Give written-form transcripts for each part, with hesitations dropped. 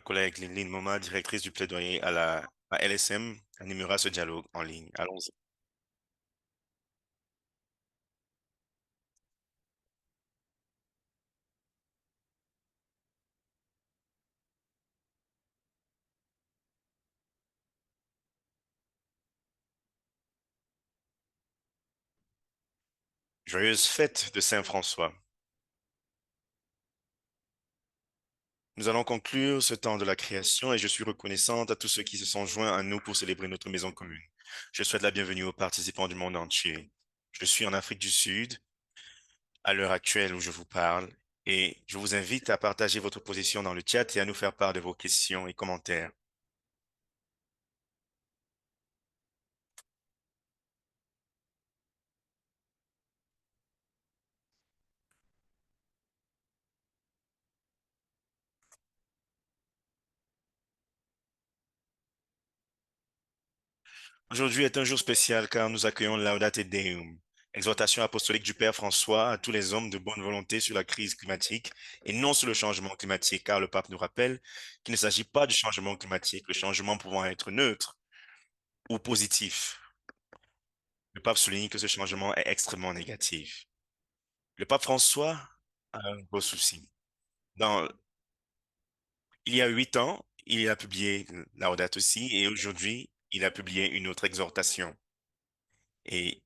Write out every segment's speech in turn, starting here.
collègue Lynn Moma, directrice du plaidoyer à LSM, animera ce dialogue en ligne. Allons-y. Joyeuse fête de Saint-François. Nous allons conclure ce temps de la création et je suis reconnaissante à tous ceux qui se sont joints à nous pour célébrer notre maison commune. Je souhaite la bienvenue aux participants du monde entier. Je suis en Afrique du Sud, à l'heure actuelle où je vous parle, et je vous invite à partager votre position dans le chat et à nous faire part de vos questions et commentaires. Aujourd'hui est un jour spécial car nous accueillons Laudate Deum, exhortation apostolique du Père François à tous les hommes de bonne volonté sur la crise climatique et non sur le changement climatique, car le pape nous rappelle qu'il ne s'agit pas du changement climatique, le changement pouvant être neutre ou positif. Le pape souligne que ce changement est extrêmement négatif. Le pape François a un gros souci. Dans, il y a 8 ans, il a publié Laudato Si et aujourd'hui, il a publié une autre exhortation. Et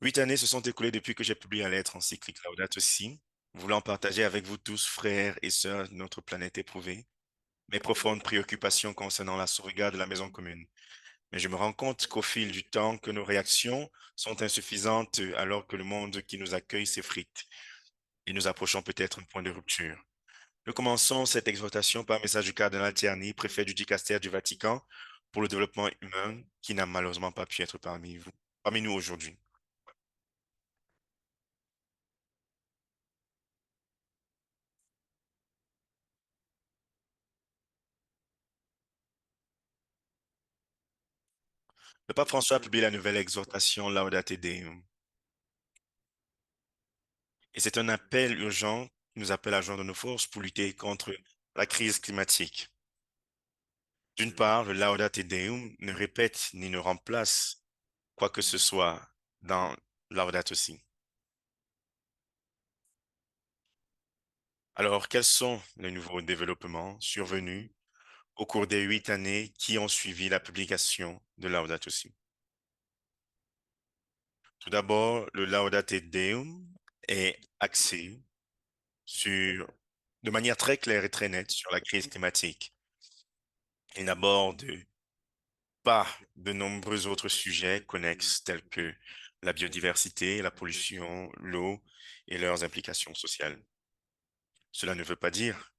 8 années se sont écoulées depuis que j'ai publié la lettre encyclique Laudato Si, voulant partager avec vous tous, frères et sœurs de notre planète éprouvée, mes profondes préoccupations concernant la sauvegarde de la maison commune. Mais je me rends compte qu'au fil du temps, que nos réactions sont insuffisantes alors que le monde qui nous accueille s'effrite et nous approchons peut-être un point de rupture. Nous commençons cette exhortation par un message du cardinal Tierney, préfet du Dicastère du Vatican pour le développement humain, qui n'a malheureusement pas pu être parmi nous aujourd'hui. Le pape François a publié la nouvelle exhortation Laudate Deum. Et c'est un appel urgent qui nous appelle à joindre nos forces pour lutter contre la crise climatique. D'une part, le Laudate Deum ne répète ni ne remplace quoi que ce soit dans Laudato Si. Alors, quels sont les nouveaux développements survenus au cours des 8 années qui ont suivi la publication de Laudato Si? Tout d'abord, le Laudate Deum est axé de manière très claire et très nette sur la crise climatique. Il n'aborde pas de nombreux autres sujets connexes tels que la biodiversité, la pollution, l'eau et leurs implications sociales. Cela ne veut pas dire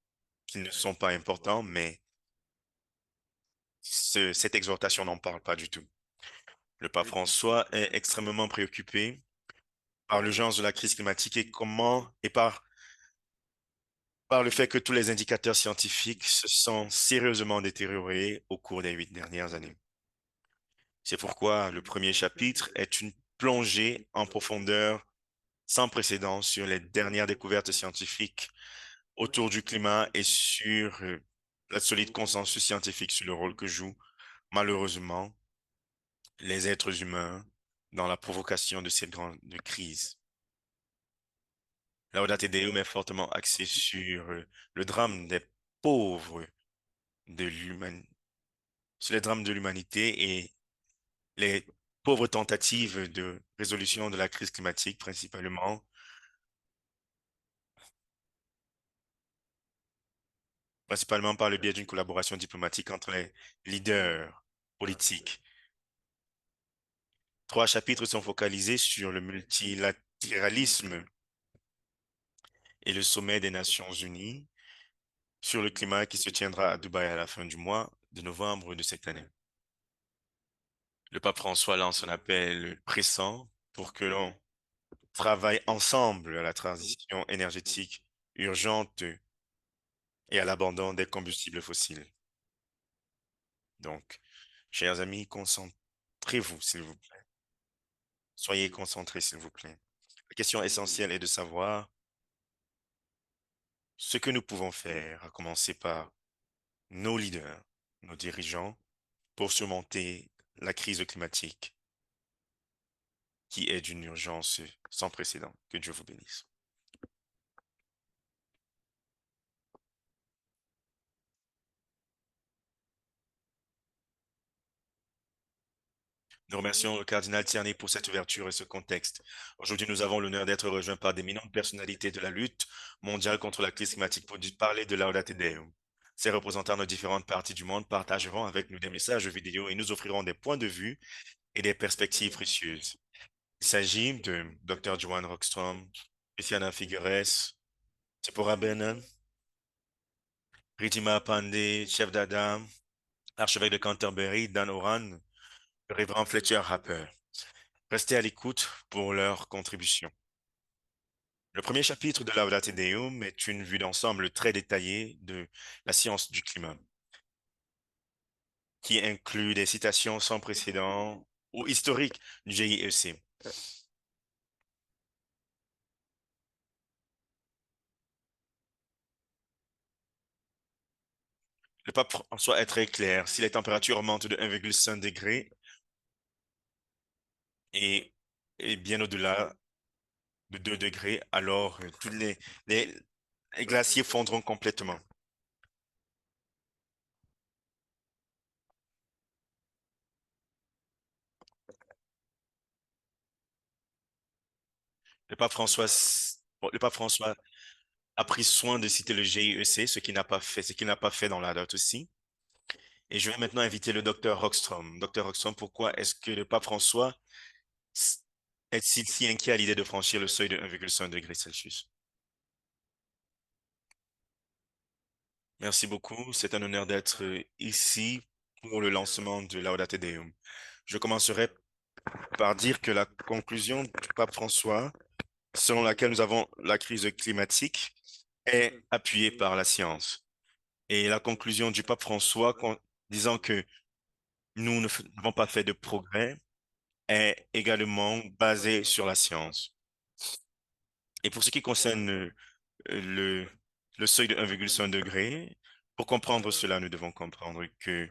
qu'ils ne sont pas importants, mais cette exhortation n'en parle pas du tout. Le pape François est extrêmement préoccupé par l'urgence de la crise climatique et par le fait que tous les indicateurs scientifiques se sont sérieusement détériorés au cours des 8 dernières années. C'est pourquoi le premier chapitre est une plongée en profondeur sans précédent sur les dernières découvertes scientifiques autour du climat et sur la solide consensus scientifique sur le rôle que jouent malheureusement les êtres humains dans la provocation de cette grande crise. Laudate Deum est fortement axée sur le drame des pauvres de l'humanité, sur les drames de l'humanité et les pauvres tentatives de résolution de la crise climatique, principalement par le biais d'une collaboration diplomatique entre les leaders politiques. 3 chapitres sont focalisés sur le multilatéralisme et le sommet des Nations Unies sur le climat qui se tiendra à Dubaï à la fin du mois de novembre de cette année. Le pape François lance un appel pressant pour que l'on travaille ensemble à la transition énergétique urgente et à l'abandon des combustibles fossiles. Donc, chers amis, Concentrez-vous, s'il vous plaît. Soyez concentrés, s'il vous plaît. La question essentielle est de savoir ce que nous pouvons faire, à commencer par nos leaders, nos dirigeants, pour surmonter la crise climatique qui est d'une urgence sans précédent. Que Dieu vous bénisse. Nous remercions le cardinal Tierney pour cette ouverture et ce contexte. Aujourd'hui, nous avons l'honneur d'être rejoints par d'éminentes personnalités de la lutte mondiale contre la crise climatique pour parler de Laudate Deum. Ces représentants de différentes parties du monde partageront avec nous des messages vidéo et nous offriront des points de vue et des perspectives précieuses. Il s'agit de Dr. Joanne Rockstrom, Christiana Figueres, Tsipora Brennan, Ridima Pandey, chef d'Adam, archevêque de Canterbury, Dan Oran, le révérend Fletcher Harper. Restez à l'écoute pour leur contribution. Le premier chapitre de Laudato Deum est une vue d'ensemble très détaillée de la science du climat, qui inclut des citations sans précédent ou historiques du GIEC. Le pape François est très clair. Si les températures augmentent de 1,5 degré et, et bien au-delà de 2 degrés, alors tous les, les glaciers fondront complètement. Le pape François, le pape François a pris soin de citer le GIEC, ce qu'il n'a pas fait dans la date aussi. Et je vais maintenant inviter le docteur Rockstrom. Docteur Rockstrom, pourquoi est-ce que le pape François est-il si inquiet à l'idée de franchir le seuil de 1,5 degré Celsius? Merci beaucoup. C'est un honneur d'être ici pour le lancement de Laudate Deum. Je commencerai par dire que la conclusion du pape François, selon laquelle nous avons la crise climatique, est appuyée par la science. Et la conclusion du pape François disant que nous n'avons pas fait de progrès est également basée sur la science. Et pour ce qui concerne le, le seuil de 1,5 degré, pour comprendre cela, nous devons comprendre que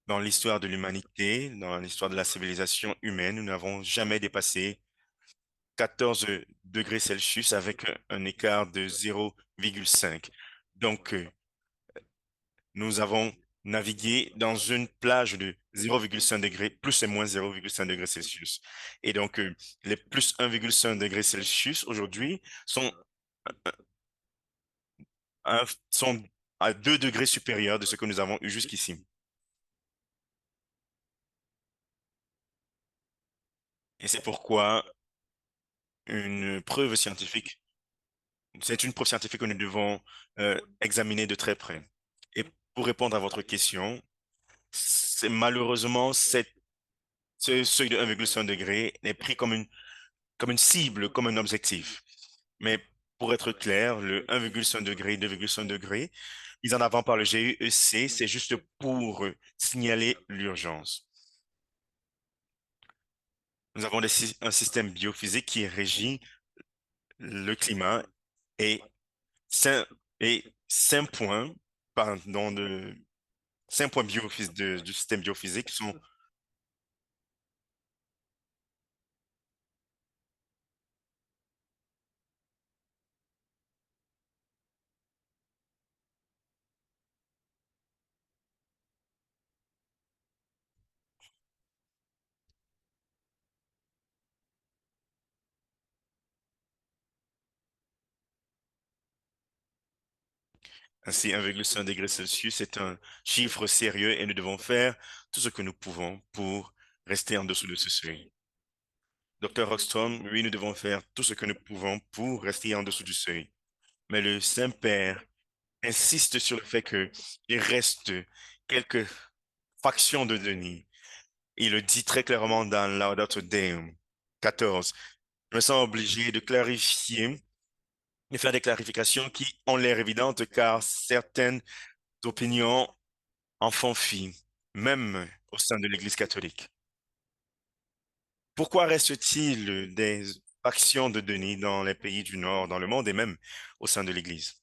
dans l'histoire de l'humanité, dans l'histoire de la civilisation humaine, nous n'avons jamais dépassé 14 degrés Celsius avec un écart de 0,5. Donc, nous avons navigué dans une plage de 0,5 degrés, plus et moins 0,5 degrés Celsius. Et donc, les plus 1,5 degrés Celsius aujourd'hui sont à 2 degrés supérieurs de ce que nous avons eu jusqu'ici. Et c'est pourquoi une preuve scientifique, c'est une preuve scientifique que nous devons examiner de très près. Et pour répondre à votre question, c'est malheureusement ce seuil de 1,5 degré est pris comme une cible, comme un objectif. Mais pour être clair, le 1,5 degré, 2,5 degrés, mis en avant par le GEC, c'est juste pour signaler l'urgence. Nous avons un système biophysique qui régit le climat et cinq, et 5 points, pardon, 5 points du système biophysique sont. Ainsi, 1,5 degré Celsius est un chiffre sérieux et nous devons faire tout ce que nous pouvons pour rester en dessous de ce seuil. Docteur Rockstrom, oui, nous devons faire tout ce que nous pouvons pour rester en dessous du seuil. Mais le Saint-Père insiste sur le fait qu'il reste quelques fractions de Denis. Il le dit très clairement dans Laudato Deum 14. Je me sens obligé de clarifier, de faire des clarifications qui ont l'air évidentes car certaines opinions en font fi, même au sein de l'Église catholique. Pourquoi reste-t-il des factions de Denis dans les pays du Nord, dans le monde et même au sein de l'Église?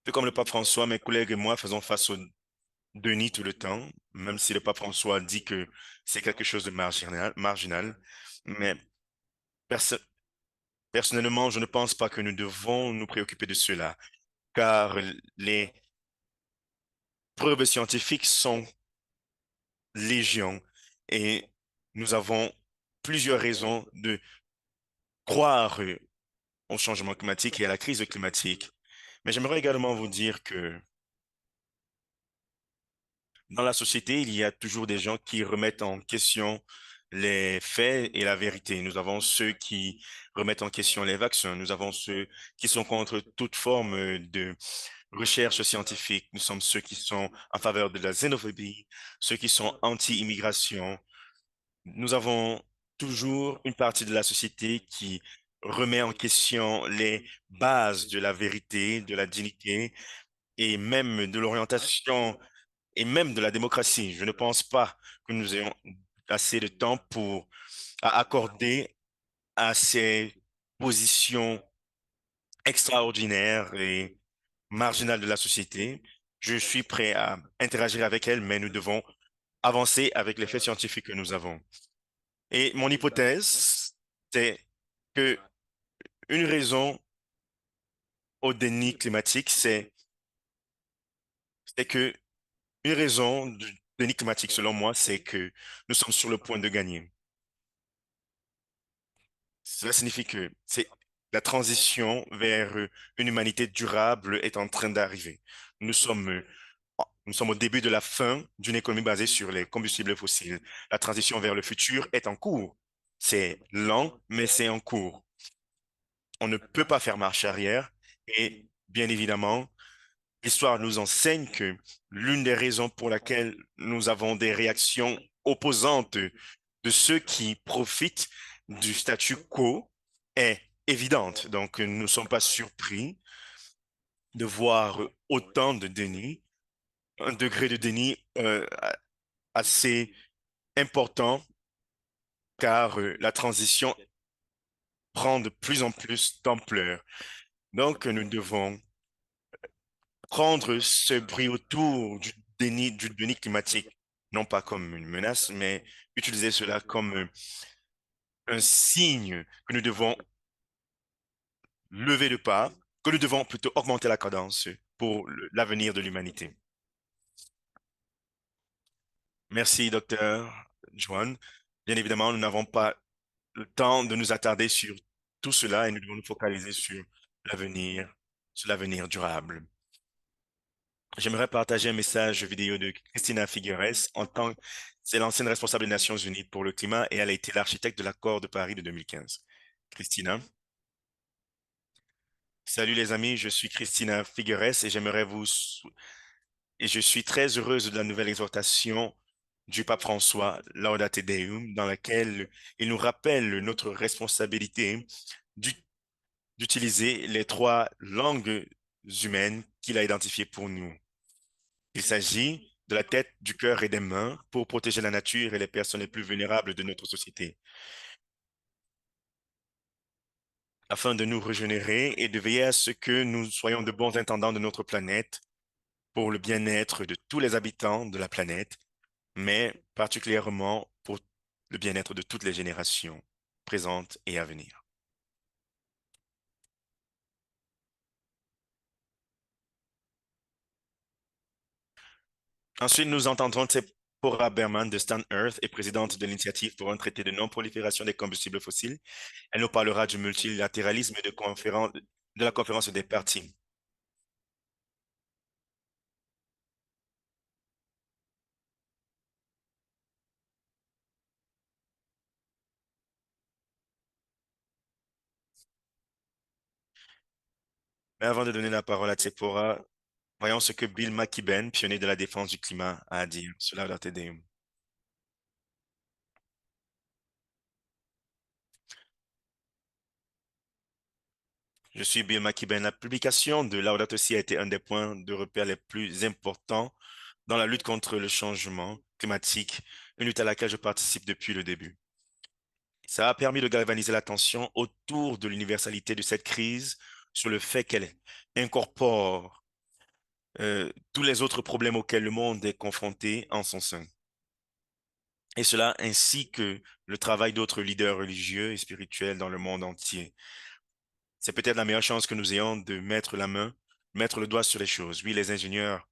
Tout comme le pape François, mes collègues et moi faisons face au Denis tout le temps, même si le pape François dit que c'est quelque chose de marginal. Mais perso- personnellement, je ne pense pas que nous devons nous préoccuper de cela, car les preuves scientifiques sont légion et nous avons plusieurs raisons de croire au changement climatique et à la crise climatique. Mais j'aimerais également vous dire que dans la société, il y a toujours des gens qui remettent en question les faits et la vérité. Nous avons ceux qui remettent en question les vaccins. Nous avons ceux qui sont contre toute forme de recherche scientifique. Nous sommes ceux qui sont en faveur de la xénophobie, ceux qui sont anti-immigration. Nous avons toujours une partie de la société qui remet en question les bases de la vérité, de la dignité et même de l'orientation et même de la démocratie. Je ne pense pas que nous ayons assez de temps pour accorder à ces positions extraordinaires et marginales de la société. Je suis prêt à interagir avec elles, mais nous devons avancer avec les faits scientifiques que nous avons. Et mon hypothèse, c'est que une raison au déni climatique, c'est que une raison du déni climatique, selon moi, c'est que nous sommes sur le point de gagner. Cela signifie que c'est la transition vers une humanité durable est en train d'arriver. Nous sommes, nous sommes au début de la fin d'une économie basée sur les combustibles fossiles. La transition vers le futur est en cours. C'est lent, mais c'est en cours. On ne peut pas faire marche arrière et bien évidemment, l'histoire nous enseigne que l'une des raisons pour laquelle nous avons des réactions opposantes de ceux qui profitent du statu quo est évidente. Donc, nous ne sommes pas surpris de voir autant de déni, un degré de déni assez important, car la transition prend de plus en plus d'ampleur. Donc, nous devons prendre ce bruit autour du déni climatique, non pas comme une menace, mais utiliser cela comme un signe que nous devons lever le pas, que nous devons plutôt augmenter la cadence pour l'avenir de l'humanité. Merci, docteur Joanne. Bien évidemment, nous n'avons pas le temps de nous attarder sur tout cela et nous devons nous focaliser l'avenir, sur l'avenir durable. J'aimerais partager un message vidéo de Christina Figueres c'est l'ancienne responsable des Nations Unies pour le climat et elle a été l'architecte de l'accord de Paris de 2015. Christina. Salut les amis, je suis Christina Figueres et je suis très heureuse de la nouvelle exhortation du pape François, Laudate Deum, dans laquelle il nous rappelle notre responsabilité d'u- d'utiliser les trois langues humaines qu'il a identifiées pour nous. Il s'agit de la tête, du cœur et des mains pour protéger la nature et les personnes les plus vulnérables de notre société, afin de nous régénérer et de veiller à ce que nous soyons de bons intendants de notre planète pour le bien-être de tous les habitants de la planète, mais particulièrement pour le bien-être de toutes les générations présentes et à venir. Ensuite, nous entendrons Tsepora Berman de Stand Earth et présidente de l'initiative pour un traité de non-prolifération des combustibles fossiles. Elle nous parlera du multilatéralisme et de la conférence des parties. Mais avant de donner la parole à Tsepora, voyons ce que Bill McKibben, pionnier de la défense du climat, a à dire. Cela va t'aider. Je suis Bill McKibben. La publication de Laudato Si a été un des points de repère les plus importants dans la lutte contre le changement climatique, une lutte à laquelle je participe depuis le début. Ça a permis de galvaniser l'attention autour de l'universalité de cette crise, sur le fait qu'elle incorpore tous les autres problèmes auxquels le monde est confronté en son sein. Et cela ainsi que le travail d'autres leaders religieux et spirituels dans le monde entier. C'est peut-être la meilleure chance que nous ayons de mettre la main, mettre le doigt sur les choses. Oui, les ingénieurs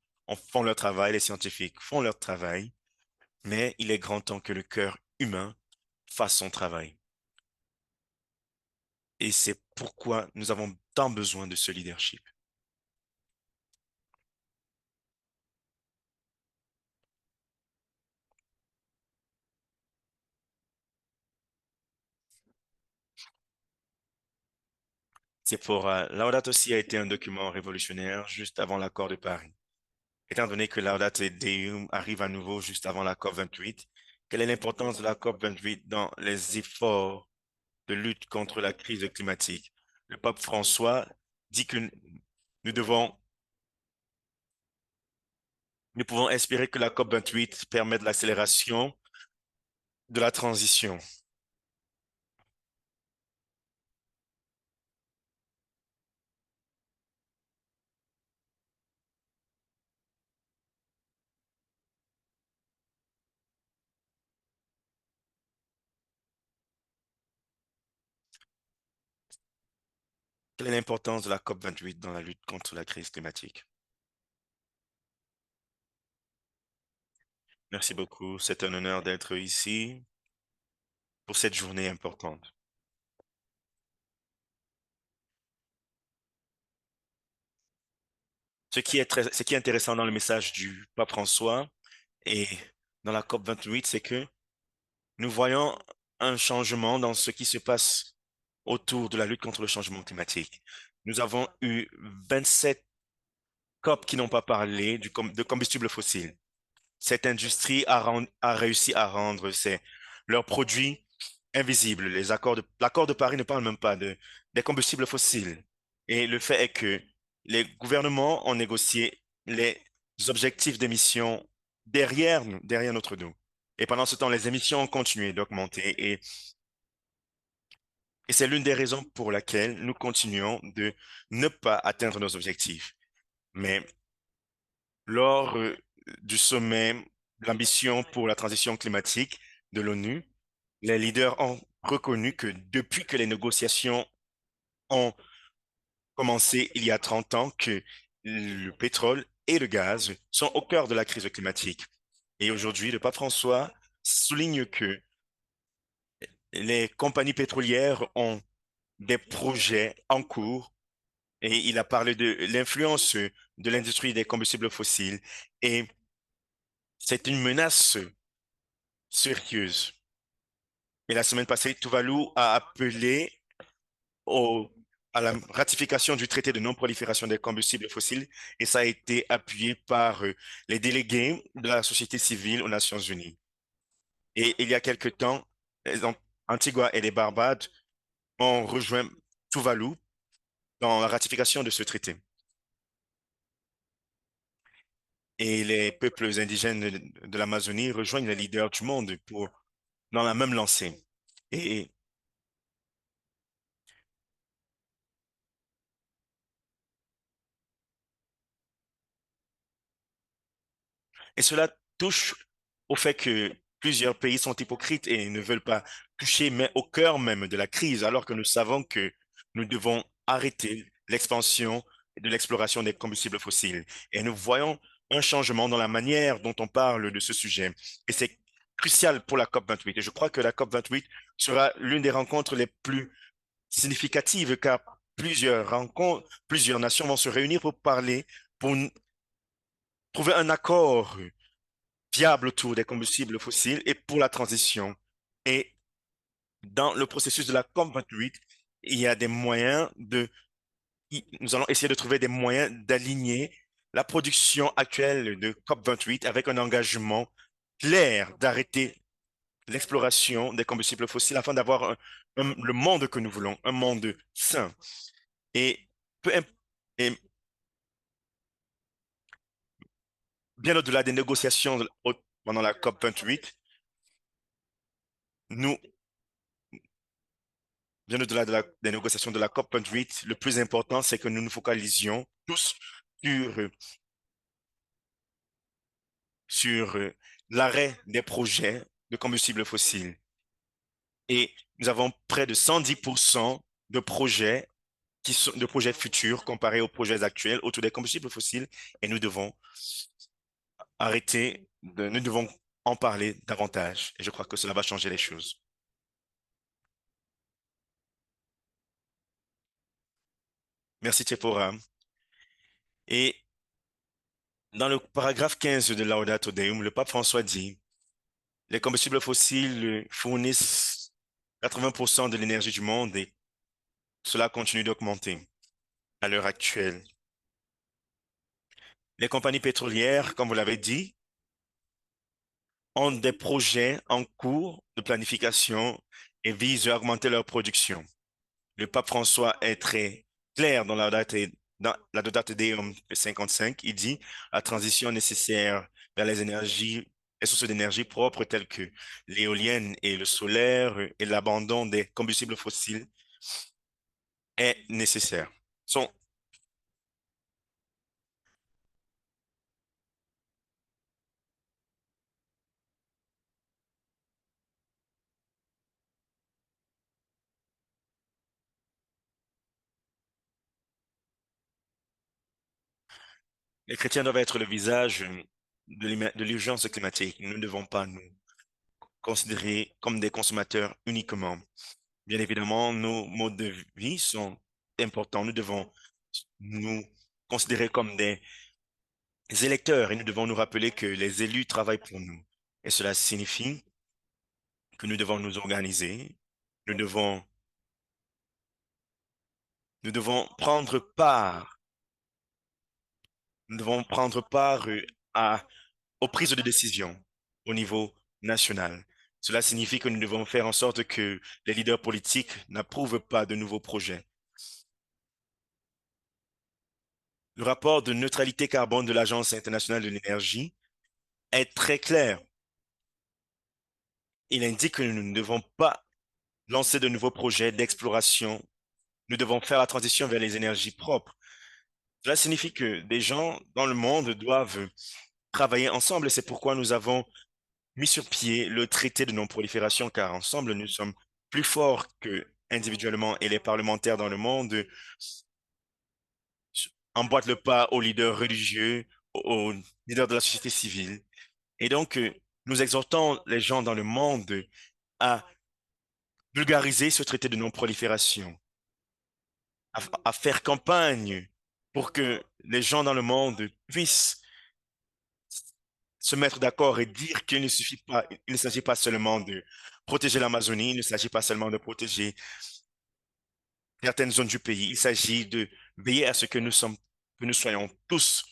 font leur travail, les scientifiques font leur travail, mais il est grand temps que le cœur humain fasse son travail. Et c'est pourquoi nous avons tant besoin de ce leadership. Laudato Si a été un document révolutionnaire juste avant l'accord de Paris. Étant donné que Laudato Deum arrive à nouveau juste avant la COP28, quelle est l'importance de la COP28 dans les efforts de lutte contre la crise climatique? Le pape François dit que nous devons, nous pouvons espérer que la COP28 permette l'accélération de la transition. Quelle est l'importance de la COP28 dans la lutte contre la crise climatique? Merci beaucoup. C'est un honneur d'être ici pour cette journée importante. Ce qui est intéressant dans le message du pape François et dans la COP28, c'est que nous voyons un changement dans ce qui se passe autour de la lutte contre le changement climatique. Nous avons eu 27 COP qui n'ont pas parlé de combustibles fossiles. Cette industrie a réussi à rendre leurs produits invisibles. L'accord de Paris ne parle même pas des combustibles fossiles. Et le fait est que les gouvernements ont négocié les objectifs d'émissions derrière nous, derrière notre dos. Et pendant ce temps, les émissions ont continué d'augmenter. Et c'est l'une des raisons pour laquelle nous continuons de ne pas atteindre nos objectifs. Mais lors du sommet de l'ambition pour la transition climatique de l'ONU, les leaders ont reconnu que depuis que les négociations ont commencé il y a 30 ans, que le pétrole et le gaz sont au cœur de la crise climatique. Et aujourd'hui, le pape François souligne que les compagnies pétrolières ont des projets en cours et il a parlé de l'influence de l'industrie des combustibles fossiles et c'est une menace sérieuse. Et la semaine passée, Tuvalu a appelé au, à la ratification du traité de non-prolifération des combustibles fossiles et ça a été appuyé par les délégués de la société civile aux Nations Unies. Et il y a quelque temps, Antigua et les Barbades ont rejoint Tuvalu dans la ratification de ce traité. Et les peuples indigènes de l'Amazonie rejoignent les leaders du monde dans la même lancée. Et Et cela touche au fait que plusieurs pays sont hypocrites et ne veulent pas toucher mais au cœur même de la crise, alors que nous savons que nous devons arrêter l'expansion de l'exploration des combustibles fossiles. Et nous voyons un changement dans la manière dont on parle de ce sujet. Et c'est crucial pour la COP28. Et je crois que la COP28 sera l'une des rencontres les plus significatives car plusieurs nations vont se réunir pour parler, pour trouver un accord viable autour des combustibles fossiles et pour la transition. Et dans le processus de la COP28, il y a des moyens nous allons essayer de trouver des moyens d'aligner la production actuelle de COP28 avec un engagement clair d'arrêter l'exploration des combustibles fossiles afin d'avoir le monde que nous voulons, un monde sain. Et, peu imp- et bien au-delà des négociations pendant la COP 28, nous, bien au-delà des négociations de la COP 28, le plus important, c'est que nous nous focalisions tous sur, sur l'arrêt des projets de combustibles fossiles. Et nous avons près de 110% de projets qui sont de projets futurs comparés aux projets actuels autour des combustibles fossiles et nous devons nous devons en parler davantage et je crois que cela va changer les choses. Merci Tchepora. Et dans le paragraphe 15 de Laudato Deum, le pape François dit, les combustibles fossiles fournissent 80% de l'énergie du monde et cela continue d'augmenter à l'heure actuelle. Les compagnies pétrolières, comme vous l'avez dit, ont des projets en cours de planification et visent à augmenter leur production. Le pape François est très clair dans la Laudate Deum 55. Il dit la transition nécessaire vers les sources d'énergie propres telles que l'éolienne et le solaire et l'abandon des combustibles fossiles est nécessaire. Sont Les chrétiens doivent être le visage de l'urgence climatique. Nous ne devons pas nous considérer comme des consommateurs uniquement. Bien évidemment, nos modes de vie sont importants. Nous devons nous considérer comme des électeurs et nous devons nous rappeler que les élus travaillent pour nous. Et cela signifie que nous devons nous organiser. Nous devons, nous devons prendre part, nous devons prendre part aux prises de décision au niveau national. Cela signifie que nous devons faire en sorte que les leaders politiques n'approuvent pas de nouveaux projets. Le rapport de neutralité carbone de l'Agence internationale de l'énergie est très clair. Il indique que nous ne devons pas lancer de nouveaux projets d'exploration. Nous devons faire la transition vers les énergies propres. Cela signifie que des gens dans le monde doivent travailler ensemble et c'est pourquoi nous avons mis sur pied le traité de non-prolifération, car ensemble, nous sommes plus forts que individuellement et les parlementaires dans le monde emboîtent le pas aux leaders religieux, aux leaders de la société civile. Et donc, nous exhortons les gens dans le monde à vulgariser ce traité de non-prolifération, à faire campagne pour que les gens dans le monde puissent se mettre d'accord et dire qu'il ne suffit pas, il ne s'agit pas seulement de protéger l'Amazonie, il ne s'agit pas seulement de protéger certaines zones du pays, il s'agit de veiller à ce que que nous soyons tous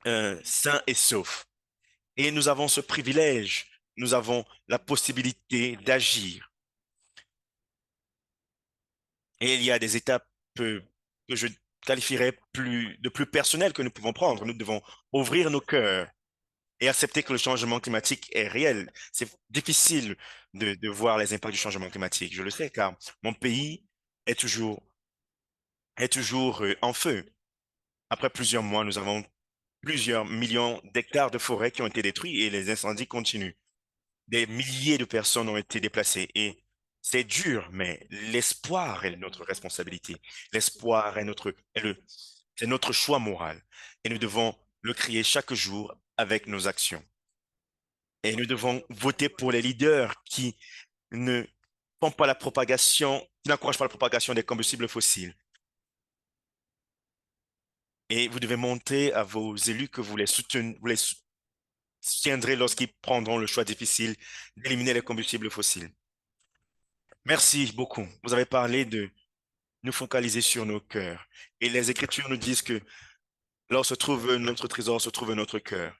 sains et saufs. Et nous avons ce privilège, nous avons la possibilité d'agir. Et il y a des étapes que je qualifierais de plus personnelles que nous pouvons prendre. Nous devons ouvrir nos cœurs et accepter que le changement climatique est réel. C'est difficile de voir les impacts du changement climatique. Je le sais car mon pays est toujours en feu. Après plusieurs mois, nous avons plusieurs millions d'hectares de forêts qui ont été détruits et les incendies continuent. Des milliers de personnes ont été déplacées et c'est dur, mais l'espoir est notre responsabilité. L'espoir c'est notre choix moral et nous devons le crier chaque jour avec nos actions. Et nous devons voter pour les leaders qui ne font pas la propagation, qui n'encouragent pas la propagation des combustibles fossiles. Et vous devez montrer à vos élus que vous les soutiendrez lorsqu'ils prendront le choix difficile d'éliminer les combustibles fossiles. Merci beaucoup. Vous avez parlé de nous focaliser sur nos cœurs. Et les Écritures nous disent que là où se trouve notre trésor, se trouve notre cœur.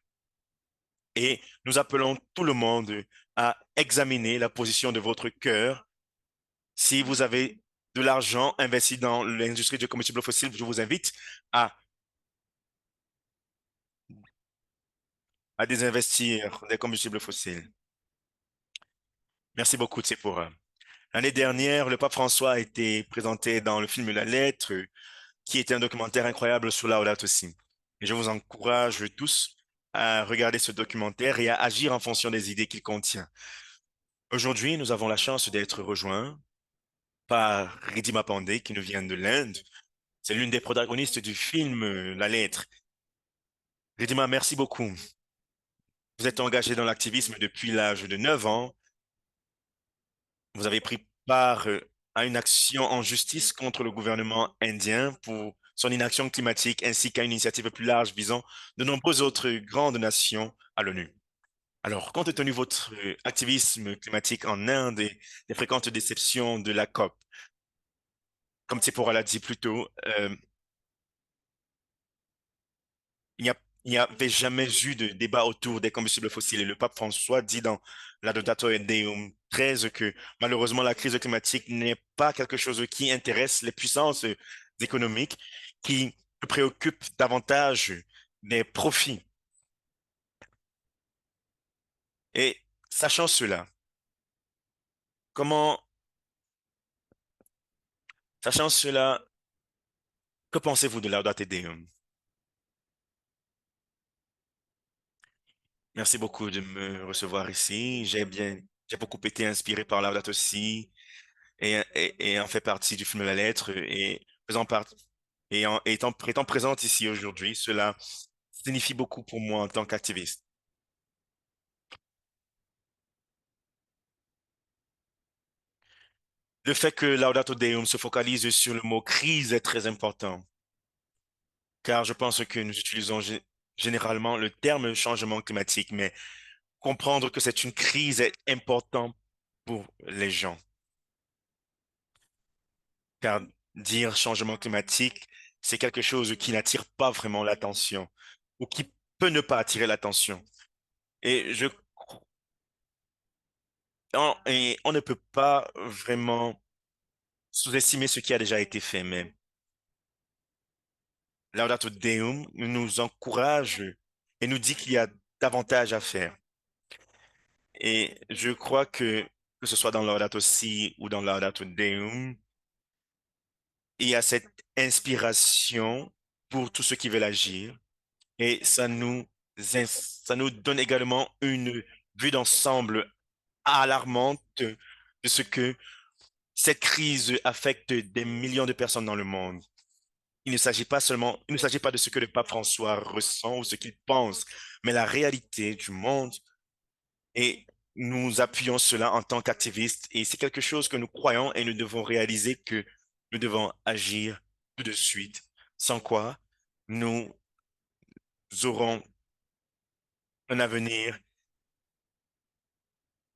Et nous appelons tout le monde à examiner la position de votre cœur. Si vous avez de l'argent investi dans l'industrie du combustible fossile, je vous invite à à désinvestir des combustibles fossiles. Merci beaucoup, Tsipora. L'année dernière, le pape François a été présenté dans le film La Lettre, qui était un documentaire incroyable sur Laudato Si. Et je vous encourage tous à regarder ce documentaire et à agir en fonction des idées qu'il contient. Aujourd'hui, nous avons la chance d'être rejoints par Ridhima Pandey, qui nous vient de l'Inde. C'est l'une des protagonistes du film La Lettre. Ridhima, merci beaucoup. Vous êtes engagé dans l'activisme depuis l'âge de 9 ans. Vous avez pris part à une action en justice contre le gouvernement indien pour son inaction climatique ainsi qu'à une initiative plus large visant de nombreuses autres grandes nations à l'ONU. Alors, compte tenu de votre activisme climatique en Inde et des fréquentes déceptions de la COP, comme Tsipora l'a dit plus tôt, il n'y a, il n'y avait jamais eu de débat autour des combustibles fossiles. Et le pape François dit dans Laudato Deum 13 que malheureusement la crise climatique n'est pas quelque chose qui intéresse les puissances économiques, qui se préoccupent davantage des profits. Et sachant cela, comment, sachant cela, que pensez-vous de Laudato Deum? Merci beaucoup de me recevoir ici. J'ai beaucoup été inspiré par Laudato Si et en fait partie du film La Lettre et faisant partie étant présente ici aujourd'hui, cela signifie beaucoup pour moi en tant qu'activiste. Le fait que Laudato Deum se focalise sur le mot crise est très important, car je pense que nous utilisons généralement le terme changement climatique, mais comprendre que c'est une crise est important pour les gens, car dire changement climatique, c'est quelque chose qui n'attire pas vraiment l'attention ou qui peut ne pas attirer l'attention. Et et on ne peut pas vraiment sous-estimer ce qui a déjà été fait, mais Laudato Deum nous encourage et nous dit qu'il y a davantage à faire. Et je crois que ce soit dans Laudato Si ou dans Laudato Deum, il y a cette inspiration pour tous ceux qui veulent agir. Et ça nous donne également une vue d'ensemble alarmante de ce que cette crise affecte des millions de personnes dans le monde. Il ne s'agit pas de ce que le pape François ressent ou ce qu'il pense, mais la réalité du monde. Et nous appuyons cela en tant qu'activistes. Et c'est quelque chose que nous croyons et nous devons réaliser que nous devons agir tout de suite, sans quoi nous aurons un avenir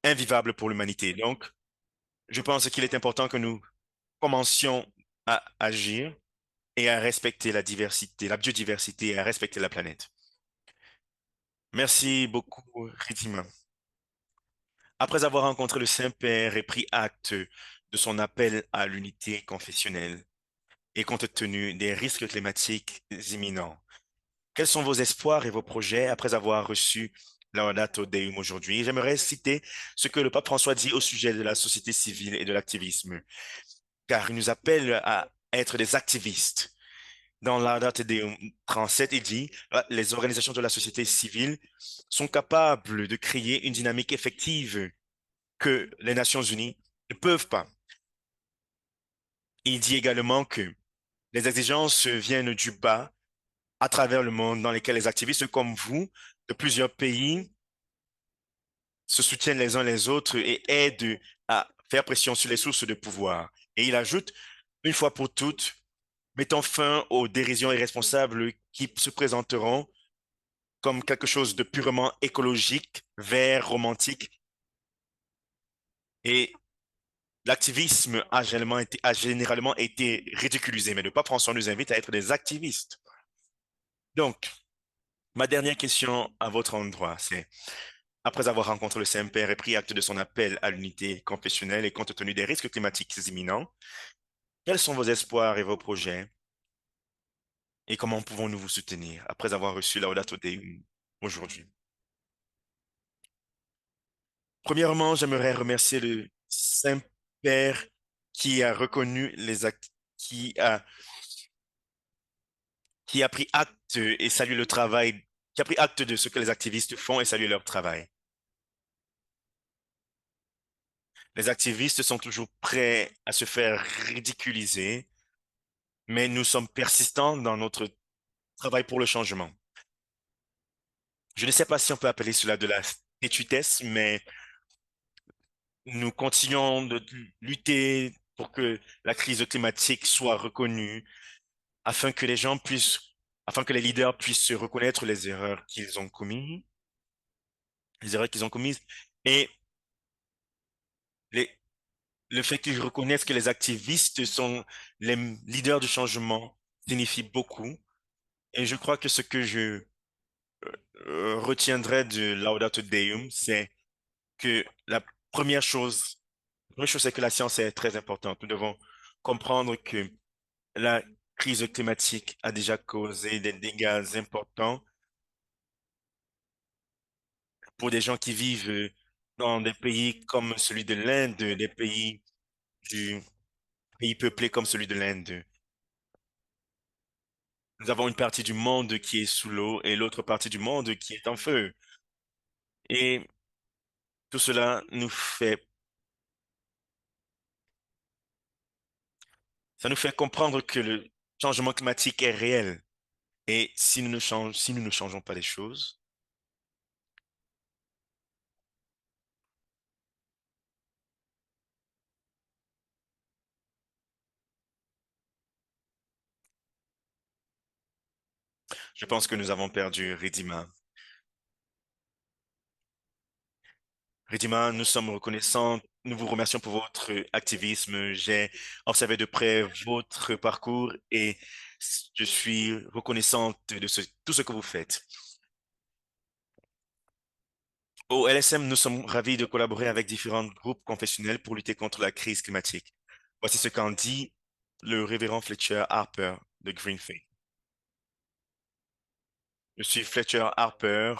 invivable pour l'humanité. Donc, je pense qu'il est important que nous commencions à agir et à respecter la diversité, la biodiversité et à respecter la planète. Merci beaucoup, Ridhima. Après avoir rencontré le Saint-Père et pris acte de son appel à l'unité confessionnelle et compte tenu des risques climatiques imminents, quels sont vos espoirs et vos projets après avoir reçu Laudato Deum aujourd'hui? J'aimerais citer ce que le pape François dit au sujet de la société civile et de l'activisme, car il nous appelle à être des activistes. Dans Laudato Deum 37, il dit, les organisations de la société civile sont capables de créer une dynamique effective que les Nations Unies ne peuvent pas. Il dit également que les exigences viennent du bas à travers le monde dans lesquels les activistes comme vous de plusieurs pays se soutiennent les uns les autres et aident à faire pression sur les sources de pouvoir. Et il ajoute, une fois pour toutes, mettons fin aux dérisions irresponsables qui se présenteront comme quelque chose de purement écologique, vert, romantique. Et l'activisme a généralement été ridiculisé, mais le pape François nous invite à être des activistes. Donc, ma dernière question à votre endroit, c'est, après avoir rencontré le Saint-Père et pris acte de son appel à l'unité confessionnelle et compte tenu des risques climatiques imminents, quels sont vos espoirs et vos projets et comment pouvons-nous vous soutenir après avoir reçu Laudato Deum aujourd'hui? Premièrement, j'aimerais remercier le Saint-Père qui a reconnu les actes, qui a, qui a pris acte et salué le travail, qui a pris acte de ce que les activistes font et salue leur travail. Les activistes sont toujours prêts à se faire ridiculiser, mais nous sommes persistants dans notre travail pour le changement. Je ne sais pas si on peut appeler cela de la têtudesse, mais nous continuons de lutter pour que la crise climatique soit reconnue, afin que les gens puissent, afin que les leaders puissent se reconnaître les erreurs qu'ils ont commises, les erreurs qu'ils ont commises, et les, le fait qu'ils reconnaissent que les activistes sont les leaders du changement signifie beaucoup. Et je crois que ce que je retiendrai de Laudato Deum, c'est que la première chose, c'est que la science est très importante. Nous devons comprendre que la crise climatique a déjà causé des dégâts importants pour des gens qui vivent dans des pays comme celui de l'Inde, des du pays peuplés comme celui de l'Inde. Nous avons une partie du monde qui est sous l'eau et l'autre partie du monde qui est en feu. Et tout cela ça nous fait comprendre que le changement climatique est réel. Et si nous ne changeons pas les choses, je pense que nous avons perdu Ridima. Ridima, nous sommes reconnaissants. Nous vous remercions pour votre activisme. J'ai observé de près votre parcours et je suis reconnaissante de tout ce que vous faites. Au LSM, nous sommes ravis de collaborer avec différents groupes confessionnels pour lutter contre la crise climatique. Voici ce qu'en dit le révérend Fletcher Harper de Green Faith. Je suis Fletcher Harper,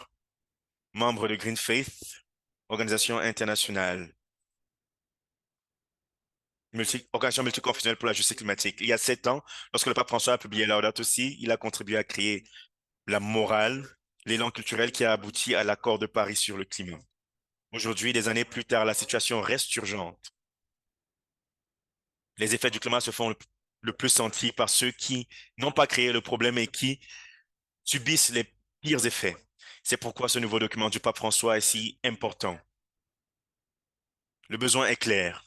membre de Green Faith, organisation internationale, organisation multiconfessionnelle pour la justice climatique. Il y a 7 ans, lorsque le pape François a publié Laudato Si, il a contribué à créer la morale, l'élan culturel qui a abouti à l'accord de Paris sur le climat. Aujourd'hui, des années plus tard, la situation reste urgente. Les effets du climat se font le plus sentir par ceux qui n'ont pas créé le problème et qui subissent les pires effets. C'est pourquoi ce nouveau document du pape François est si important. Le besoin est clair.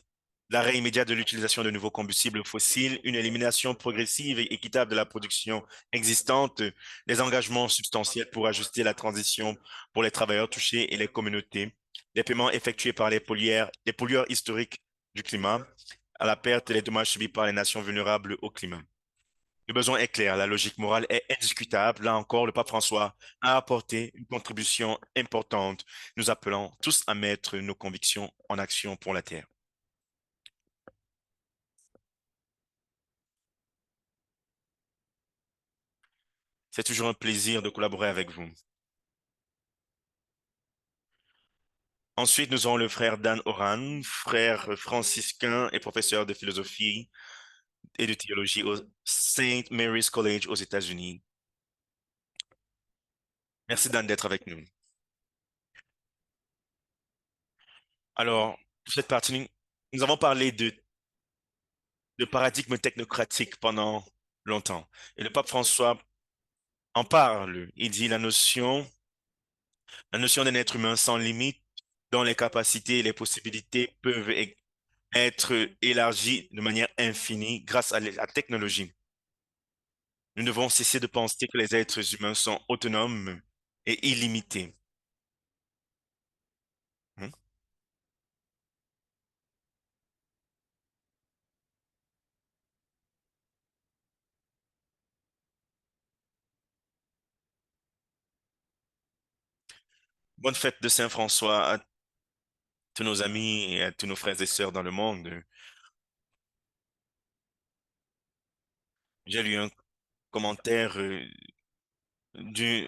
L'arrêt immédiat de l'utilisation de nouveaux combustibles fossiles, une élimination progressive et équitable de la production existante, des engagements substantiels pour ajuster la transition pour les travailleurs touchés et les communautés, des paiements effectués par les pollueurs historiques du climat, à la perte et les dommages subis par les nations vulnérables au climat. Le besoin est clair, la logique morale est indiscutable. Là encore, le pape François a apporté une contribution importante. Nous appelons tous à mettre nos convictions en action pour la Terre. C'est toujours un plaisir de collaborer avec vous. Ensuite, nous aurons le frère Dan Oran, frère franciscain et professeur de philosophie et de théologie au Saint Mary's College aux États-Unis. Merci Dan d'être avec nous. Alors, pour cette partie, nous avons parlé de paradigme technocratique pendant longtemps. Et le pape François en parle. Il dit la notion d'un être humain sans limite, dont les capacités et les possibilités peuvent être élargies de manière infinie grâce à la technologie. Nous devons cesser de penser que les êtres humains sont autonomes et illimités. Hmm? Bonne fête de Saint-François à tous nos amis et à tous nos frères et sœurs dans le monde. J'ai lu un commentaire du,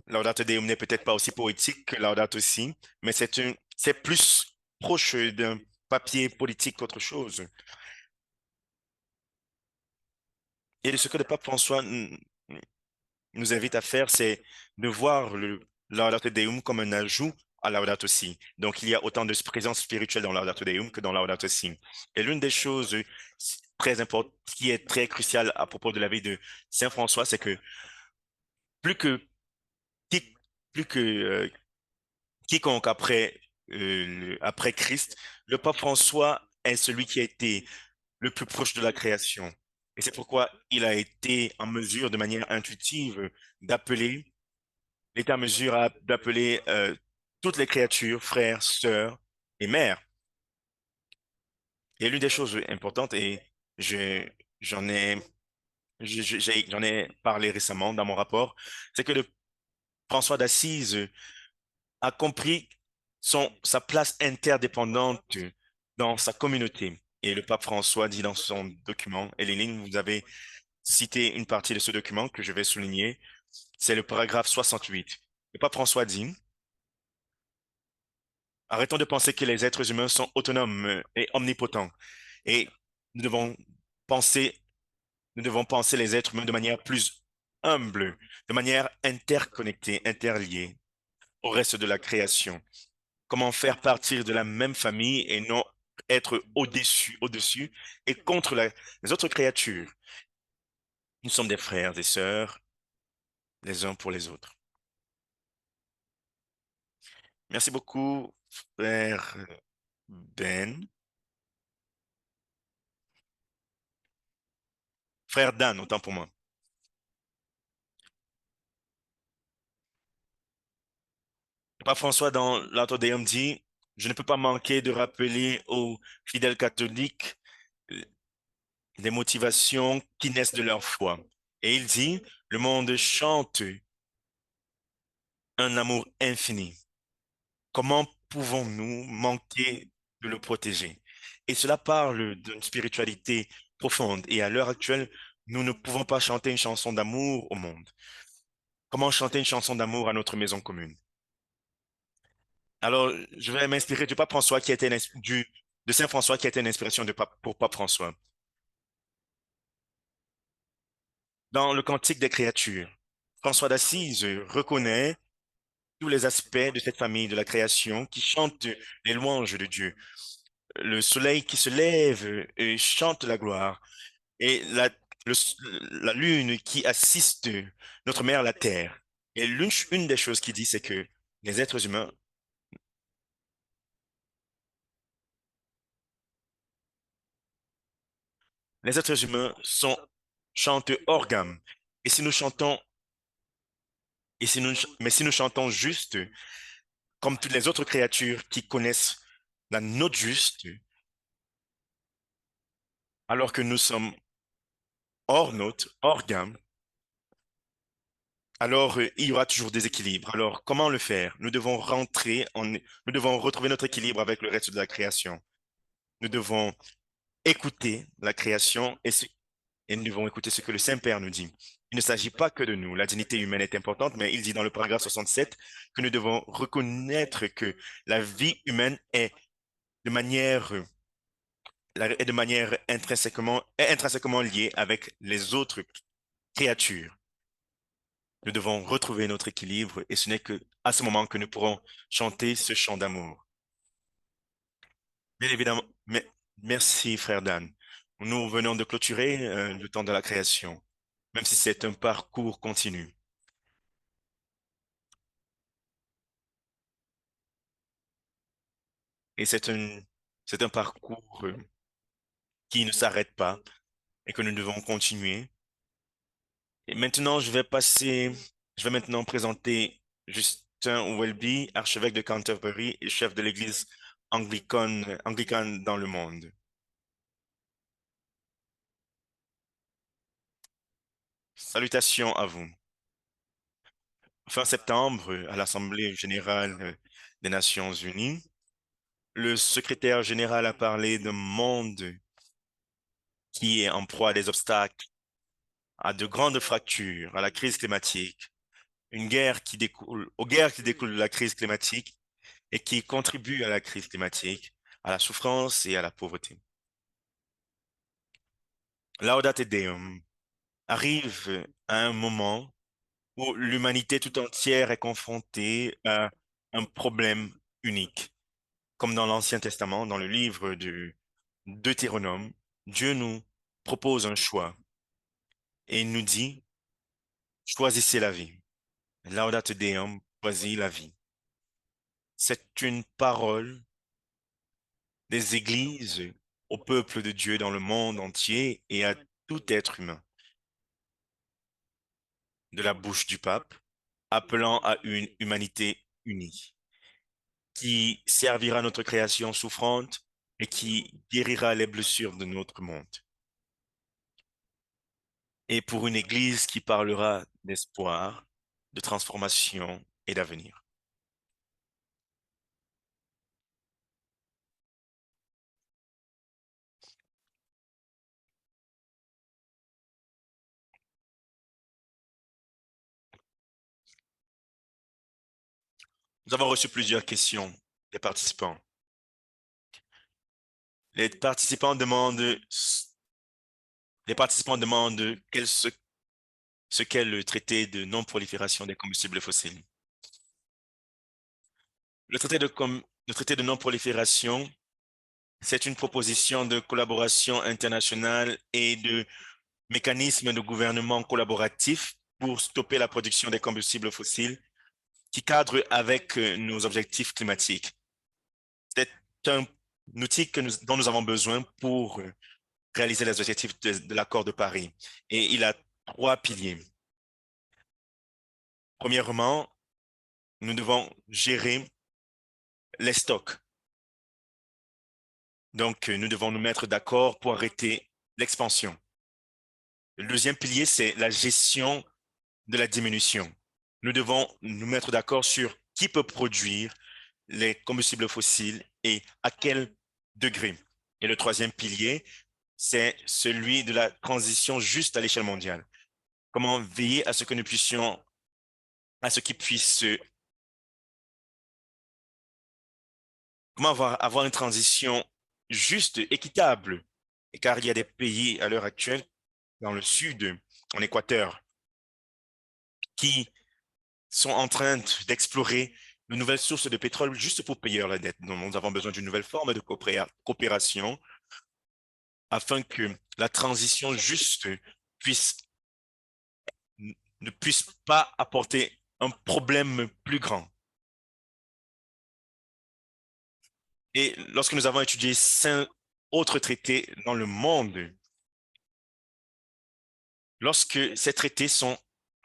Laudate Deum n'est peut-être pas aussi poétique que Laudato Si, mais c'est plus proche d'un papier politique qu'autre chose. Et ce que le pape François nous invite à faire, c'est de voir le Laudato Deum comme un ajout à Laudato Si. Donc, il y a autant de présence spirituelle dans Laudato Deum que dans Laudato Si. Et l'une des choses très importantes, qui est très cruciale à propos de la vie de Saint François, c'est que plus que, qui- plus que quiconque après Christ, le pape François est celui qui a été le plus proche de la création. Et c'est pourquoi il a été en mesure, de manière intuitive, d'appeler il est en mesure d'appeler toutes les créatures, frères, sœurs et mères. Et l'une des choses importantes, et je- j'en ai, j'en ai parlé récemment dans mon rapport, c'est que le François d'Assise a compris sa place interdépendante dans sa communauté. Et le pape François dit dans son document, et Lénine, vous avez cité une partie de ce document que je vais souligner, c'est le paragraphe 68. Le pape François dit, arrêtons de penser que les êtres humains sont autonomes et omnipotents. Et nous devons penser, nous devons penser les êtres humains de manière plus humble, de manière interconnectée, interliée au reste de la création. Comment faire partir de la même famille et non être au-dessus et contre les autres créatures. Nous sommes des frères, des sœurs, les uns pour les autres. Merci beaucoup, frère Ben. Frère Dan, autant pour moi. Le pape François, dans l'Auto dit, je ne peux pas manquer de rappeler aux fidèles catholiques euh, les motivations qui naissent de leur foi. Et il dit, le monde chante un amour infini. Comment pouvons-nous manquer de le protéger? Et cela parle d'une spiritualité profonde. Et à l'heure actuelle, nous ne pouvons pas chanter une chanson d'amour au monde. Comment chanter une chanson d'amour à notre maison commune? Alors, je vais m'inspirer du pape François qui était de Saint François qui était une inspiration pour pape François. Dans le Cantique des créatures, François d'Assise reconnaît tous les aspects de cette famille de la création qui chante les louanges de Dieu. Le soleil qui se lève et chante la gloire, et le- la lune qui assiste notre mère, la terre. Et une des choses qu'il dit, c'est que les êtres humains, les êtres humains chantent hors gamme. Et si nous chantons, mais si nous chantons juste, comme toutes les autres créatures qui connaissent la note juste, alors que nous sommes hors note, hors gamme, alors il y aura toujours des équilibres. Alors, comment le faire? Nous devons retrouver notre équilibre avec le reste de la création. Nous devons écouter la création et nous devons écouter ce que le Saint-Père nous dit. Il ne s'agit pas que de nous. La dignité humaine est importante, mais il dit dans le paragraphe 67 que nous devons reconnaître que la vie humaine est de manière intrinsèquement liée avec les autres créatures. Nous devons retrouver notre équilibre et ce n'est que à ce moment que nous pourrons chanter ce chant d'amour. Bien évidemment, merci frère Dan. Nous venons de clôturer le temps de la création, même si c'est un parcours continu. Et c'est un parcours qui ne s'arrête pas et que nous devons continuer. Et maintenant, je vais maintenant présenter Justin Welby, archevêque de Canterbury et chef de l'Église anglicane dans le monde. Salutations à vous. Fin septembre, à l'Assemblée générale des Nations unies, le secrétaire général a parlé d'un monde qui est en proie à des obstacles, à de grandes fractures, à la crise climatique, aux guerres qui découlent de la crise climatique et qui contribuent à la crise climatique, à la souffrance et à la pauvreté. Laudate Deum arrive à un moment où l'humanité tout entière est confrontée à un problème unique. Comme dans l'Ancien Testament, dans le livre du Deutéronome, Dieu nous propose un choix et il nous dit, choisissez la vie. Laudate Deum, choisis la vie. C'est une parole des églises au peuple de Dieu dans le monde entier et à tout être humain, de la bouche du pape, appelant à une humanité unie, qui servira notre création souffrante et qui guérira les blessures de notre monde. Et pour une église qui parlera d'espoir, de transformation et d'avenir. Nous avons reçu plusieurs questions des participants. Les participants demandent, les participants demandent ce qu'est le traité de non-prolifération des combustibles fossiles. Le traité de non-prolifération, c'est une proposition de collaboration internationale et de mécanismes de gouvernement collaboratif pour stopper la production des combustibles fossiles qui cadre avec nos objectifs climatiques. C'est un outil dont nous avons besoin pour réaliser les objectifs de l'accord de Paris. Et il a trois piliers. Premièrement, nous devons gérer les stocks. Donc, nous devons nous mettre d'accord pour arrêter l'expansion. Le deuxième pilier, c'est la gestion de la diminution. Nous devons nous mettre d'accord sur qui peut produire les combustibles fossiles et à quel degré. Et le troisième pilier, c'est celui de la transition juste à l'échelle mondiale. Comment veiller à ce que nous puissions, à ce qu'ils puissent, comment avoir une transition juste, équitable. Et car il y a des pays à l'heure actuelle, dans le sud, en Équateur, qui sont en train d'explorer de nouvelles sources de pétrole juste pour payer la dette. Donc, nous avons besoin d'une nouvelle forme de coopération afin que la transition juste puisse, ne puisse pas apporter un problème plus grand. Et lorsque nous avons étudié 5 autres traités dans le monde, lorsque ces traités sont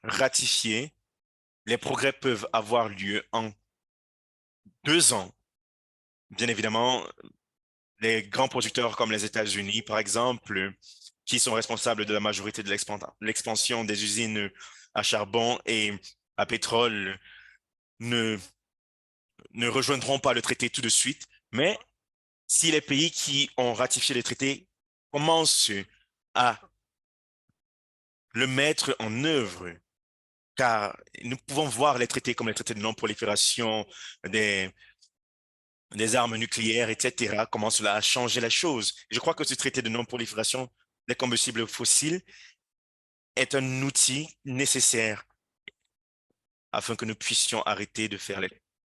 ratifiés, les progrès peuvent avoir lieu en 2 ans. Bien évidemment, les grands producteurs comme les États-Unis, par exemple, qui sont responsables de la majorité de l'expansion des usines à charbon et à pétrole, ne, ne rejoindront pas le traité tout de suite. Mais si les pays qui ont ratifié les traités commencent à le mettre en œuvre, car nous pouvons voir les traités comme les traités de non-prolifération des, des armes nucléaires, etc., comment cela a changé la chose. Je crois que ce traité de non-prolifération des combustibles fossiles est un outil nécessaire afin que nous puissions arrêter de faire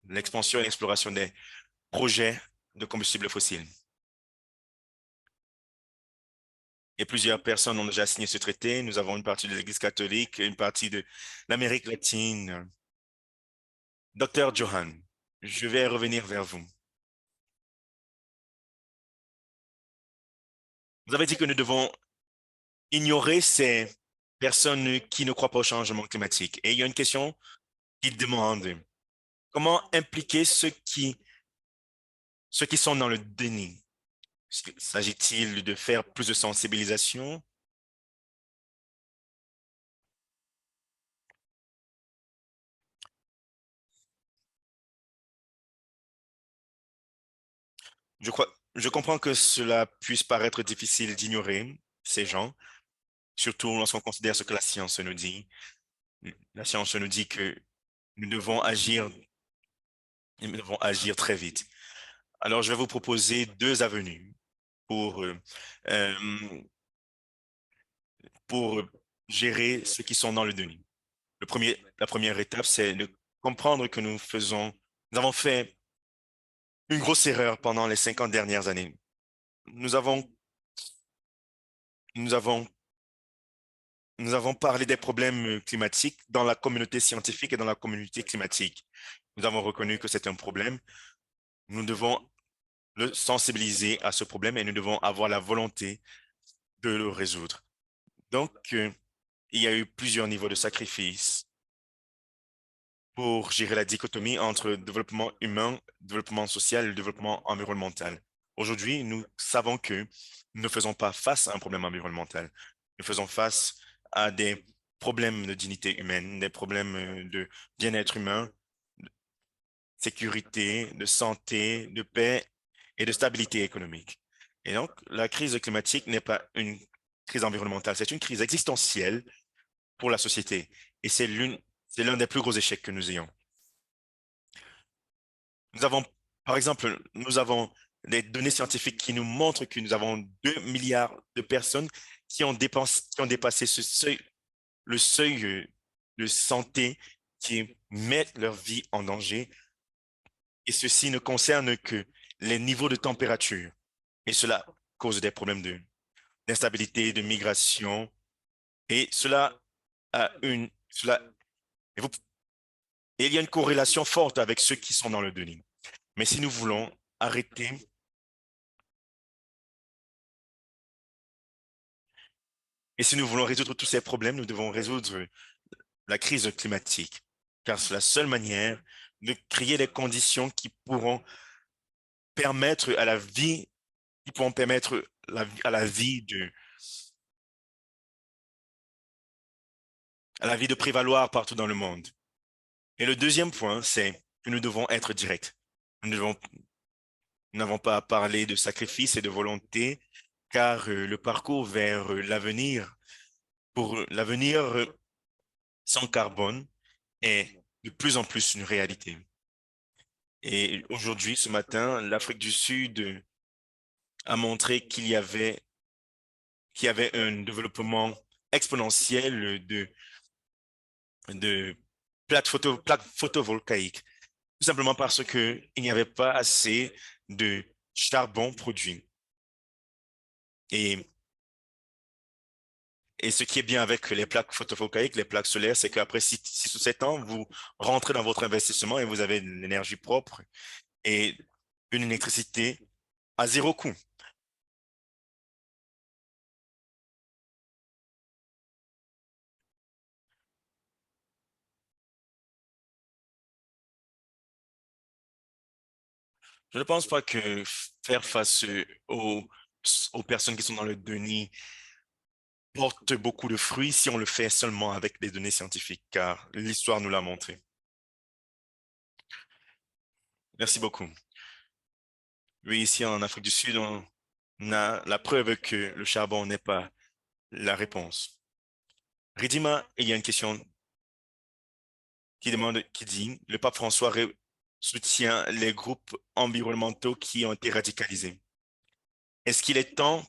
l'expansion et l'exploration des projets de combustibles fossiles. Et plusieurs personnes ont déjà signé ce traité. Nous avons une partie de l'Église catholique, une partie de l'Amérique latine. Docteur Johan, je vais revenir vers vous. Vous avez dit que nous devons ignorer ces personnes qui ne croient pas au changement climatique. Et il y a une question qui demande comment impliquer ceux qui sont dans le déni. S'agit-il de faire plus de sensibilisation? Je comprends que cela puisse paraître difficile d'ignorer ces gens, surtout lorsqu'on considère ce que la science nous dit. La science nous dit que nous devons nous devons agir très vite. Alors, je vais vous proposer deux avenues pour, euh, pour gérer ceux qui sont dans le déni. La première étape, c'est de comprendre que nous avons fait une grosse erreur pendant les 50 dernières années. Nous avons, nous avons, nous avons parlé des problèmes climatiques dans la communauté scientifique et dans la communauté climatique. Nous avons reconnu que c'est un problème. Nous devons le sensibiliser à ce problème et nous devons avoir la volonté de le résoudre. Donc, il y a eu plusieurs niveaux de sacrifice pour gérer la dichotomie entre développement humain, développement social et développement environnemental. Aujourd'hui, nous savons que nous ne faisons pas face à un problème environnemental. Nous faisons face à des problèmes de dignité humaine, des problèmes de bien-être humain, de sécurité, de santé, de paix et de stabilité économique. Et donc, la crise climatique n'est pas une crise environnementale, c'est une crise existentielle pour la société. Et c'est l'un des plus gros échecs que nous ayons. Nous avons, par exemple, nous avons des données scientifiques qui nous montrent que nous avons 2 milliards de personnes qui ont dépassé le seuil de santé qui mettent leur vie en danger. Et ceci ne concerne que les niveaux de température. Et cela cause des problèmes d'instabilité, de migration. Et cela a et vous- et il y a une corrélation forte avec ceux qui sont dans le déni. Mais si nous voulons arrêter Et si nous voulons résoudre tous ces problèmes, nous devons résoudre la crise climatique, car c'est la seule manière de créer les conditions permettre à la vie, qui pourront permettre à la vie de prévaloir partout dans le monde. Et le deuxième point, c'est que nous devons être directs. Nous devons, nous n'avons pas à parler de sacrifice et de volonté, car le parcours vers pour l'avenir sans carbone est de plus en plus une réalité. Et aujourd'hui, ce matin, l'Afrique du Sud a montré qu'il y avait un développement exponentiel de plaques photovoltaïques, tout simplement parce que il n'y avait pas assez de charbon produit. Et, et ce qui est bien avec les plaques photovoltaïques, les plaques solaires, c'est qu'après 6 ou 7 ans, vous rentrez dans votre investissement et vous avez de l'énergie propre et une électricité à zéro coût. Je ne pense pas que faire face aux personnes qui sont dans le déni porte beaucoup de fruits si on le fait seulement avec des données scientifiques, car l'histoire nous l'a montré. Merci beaucoup. Oui, ici en Afrique du Sud, on a la preuve que le charbon n'est pas la réponse. Ridima, il y a une question qui dit, le pape François soutient les groupes environnementaux qui ont été radicalisés. Est-ce qu'il est temps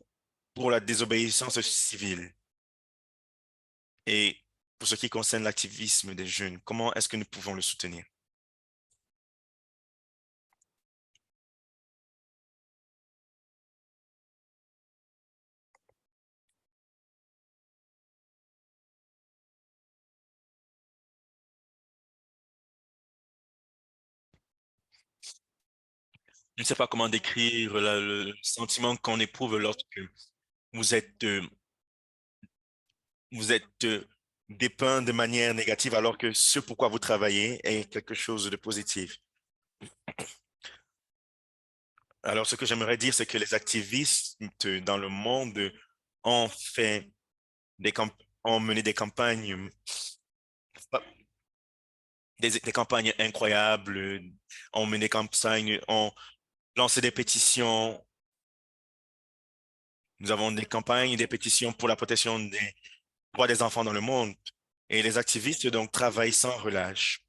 pour la désobéissance civile? Et pour ce qui concerne l'activisme des jeunes, comment est-ce que nous pouvons le soutenir? Je ne sais pas comment décrire le sentiment qu'on éprouve lorsque vous êtes, euh, vous êtes dépeint de manière négative alors que ce pourquoi vous travaillez est quelque chose de positif. Alors, ce que j'aimerais dire, c'est que les activistes dans le monde ont fait ont mené des campagnes, des campagnes incroyables, ont mené des campagnes, ont lancé des pétitions. Nous avons des campagnes et des pétitions pour la protection des droits des enfants dans le monde. Et les activistes donc travaillent sans relâche.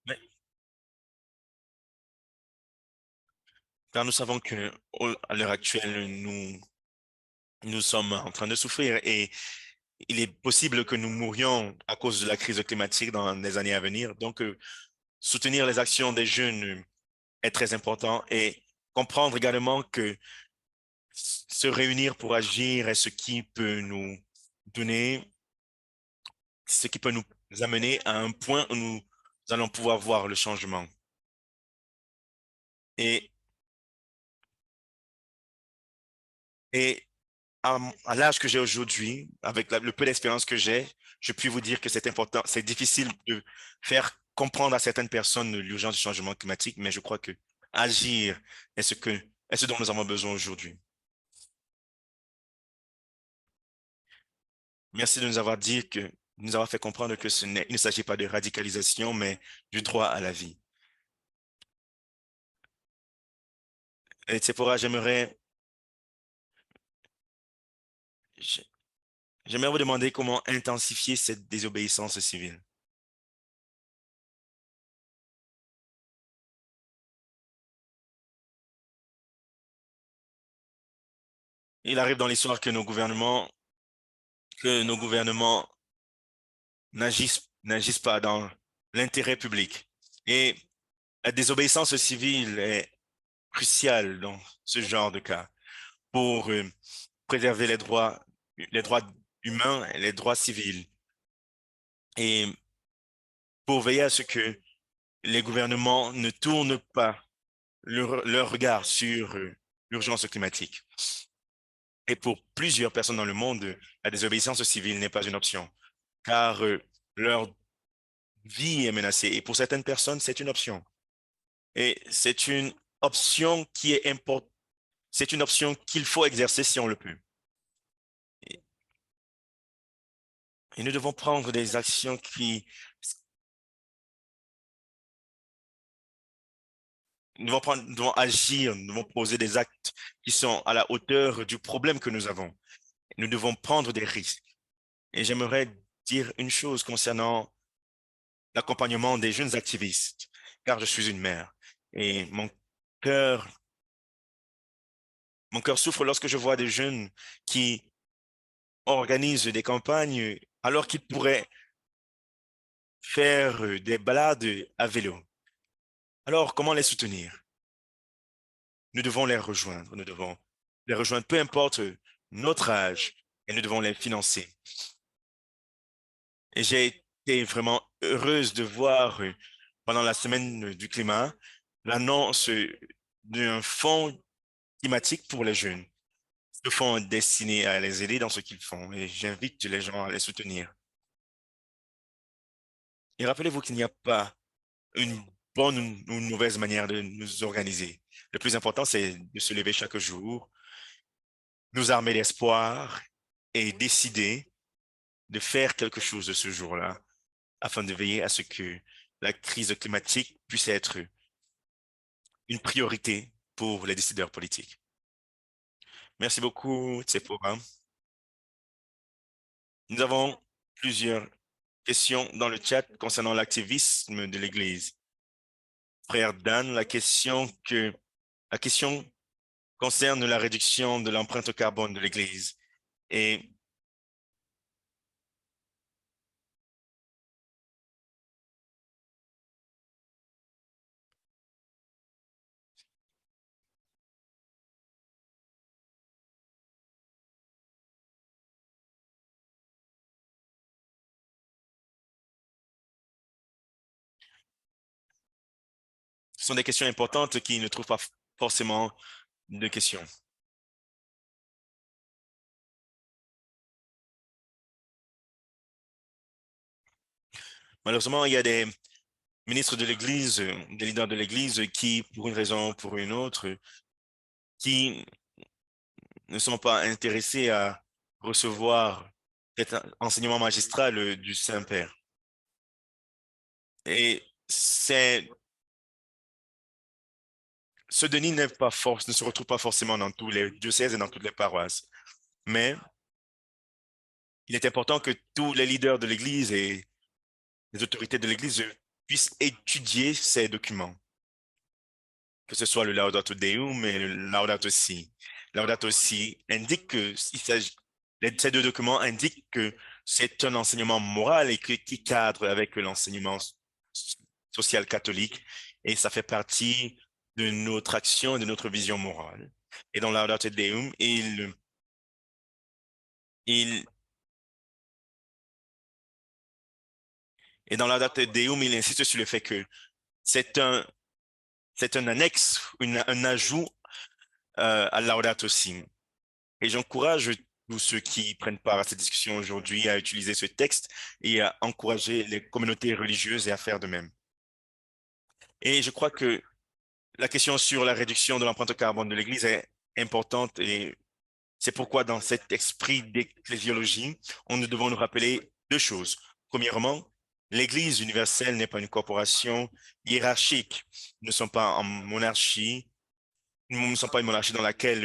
Mais, car nous savons que à l'heure actuelle, nous sommes en train de souffrir et il est possible que nous mourions à cause de la crise climatique dans les années à venir. Donc, soutenir les actions des jeunes est très important et comprendre également que se réunir pour agir est ce qui peut nous donner, ce qui peut nous amener à un point où nous allons pouvoir voir le changement. Et, et à l'âge que j'ai aujourd'hui, avec le peu d'expérience que j'ai, je puis vous dire que c'est important, c'est difficile de faire comprendre à certaines personnes l'urgence du changement climatique, mais je crois que agir est ce dont nous avons besoin aujourd'hui. Merci de nous avoir dit que, de nous avoir fait comprendre que il ne s'agit pas de radicalisation, mais du droit à la vie. Et Sephora, j- j'aimerais vous demander comment intensifier cette désobéissance civile. Il arrive dans l'histoire que nos gouvernements n'agissent pas dans l'intérêt public. Et la désobéissance civile est cruciale dans ce genre de cas pour préserver les droits humains et les droits civils et pour veiller à ce que les gouvernements ne tournent pas leur regard sur l'urgence climatique. Et pour plusieurs personnes dans le monde, la désobéissance civile n'est pas une option, car leur vie est menacée. Et pour certaines personnes, c'est une option. Et c'est une option qui est importante. C'est une option qu'il faut exercer si on le peut. Et, et nous devons prendre des actions nous devons agir, nous devons poser des actes qui sont à la hauteur du problème que nous avons. Nous devons prendre des risques. Et j'aimerais dire une chose concernant l'accompagnement des jeunes activistes, car je suis une mère. Et cœur, mon cœur souffre lorsque je vois des jeunes qui organisent des campagnes alors qu'ils pourraient faire des balades à vélo. Alors, comment les soutenir? Nous devons les rejoindre, nous devons les rejoindre, peu importe notre âge, et nous devons les financer. Et j'ai été vraiment heureuse de voir pendant la semaine du climat l'annonce d'un fonds climatique pour les jeunes. Ce fonds est destiné à les aider dans ce qu'ils font et j'invite les gens à les soutenir. Et rappelez-vous qu'il n'y a pas une bonne ou une mauvaise manière de nous organiser. Le plus important, c'est de se lever chaque jour, nous armer d'espoir et décider de faire quelque chose de ce jour-là afin de veiller à ce que la crise climatique puisse être une priorité pour les décideurs politiques. Merci beaucoup, Tsepora. Nous avons plusieurs questions dans le chat concernant l'activisme de l'Église. Frère Dan, la question concerne la réduction de l'empreinte carbone de l'Église. Et ce sont des questions importantes qui ne trouvent pas forcément de questions. Malheureusement, il y a des ministres de l'Église, des leaders de l'Église qui, pour une raison ou pour une autre, qui ne sont pas intéressés à recevoir cet enseignement magistral du Saint-Père. Et ce Denis ne se retrouve pas forcément dans tous les diocèses et dans toutes les paroisses. Mais il est important que tous les leaders de l'Église et les autorités de l'Église puissent étudier ces documents, que ce soit le Laudato Deum et le Laudato Si. Laudato Si indique que ces deux documents indiquent que c'est un enseignement moral et qui cadre avec l'enseignement social catholique et ça fait partie de notre action et de notre vision morale. Et dans Laudato Deum, il, et dans Laudato Deum, il insiste sur le fait que c'est un, c'est un annexe, un ajout à Laudato Si. Et j'encourage tous ceux qui prennent part à cette discussion aujourd'hui à utiliser ce texte et à encourager les communautés religieuses et à faire de même. Et je crois que la question sur la réduction de l'empreinte carbone de l'Église est importante et c'est pourquoi dans cet esprit d'ecclésiologie, nous devons nous rappeler deux choses. Premièrement, l'Église universelle n'est pas une corporation hiérarchique. Nous ne sommes pas en monarchie. Nous ne sommes pas une monarchie dans laquelle